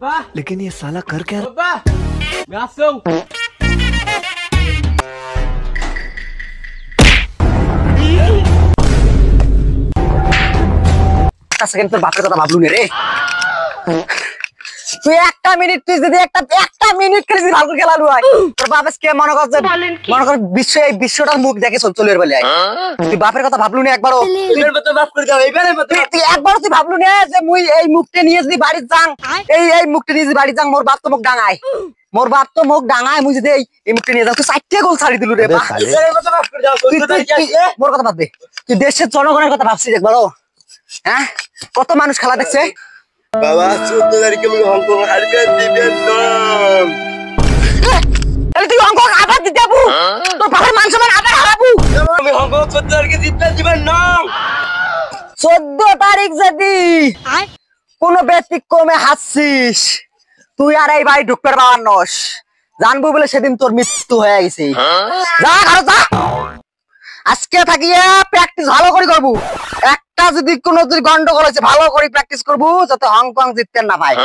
लेकिन ये साला कर क्या সেকেন্ড তোর বাপের কথা ভাবলু রে তুই একটা মিনিট তুই যদি একটা মিনিট খেলে যদি ভালো খেলালু হয় তোর বাপ আজকে মনে কর এই বিশ্বটার মুখ দেখে চলে এর বেলায় তুই বাপের কথা ভাবলু না একবারও তুই একবারও তুই ভাবলু না যে মুই এই মুখটা নিয়ে যদি বাড়ি যাং এই মুখটা নিয়ে যদি বাড়ি যাং মোর বাপ তো মুখ ডাঙায় মুই যদি এই মুখটা নিয়ে যাও তুই 4টে গোল ছাড়ি দিলু রে মোর কথা ভাববে তুই দেশের জনগণের কথা ভাবছিস একবারও হ্যাঁ কত মানুষ খেলা দেখছে বাবা 14 তারিখে আমি হংকং হারবে দিবেন না তাহলে তুই হংকং আবার দিতে যাবো তোর বাবার মান সম্মান আবার হারাবো আমি হংকং 14 তারিখে দিবেন না 14 তারিখ যদি কোন ব্যতিক্রমে হাসছিস তুই আর এই বাড়ি ঢুকতে পারবার নস জানবো বলে সেদিন তোর মৃত্যু হয়ে গেছে যা ঘরে যা আজকে থাকিয়ে প্র্যাকটিস ভালো করে করবো একটা যদি কোনো গন্ডগোল হয়েছে ভালো করে প্র্যাকটিস করবো যাতে হংকং জিততে না পায়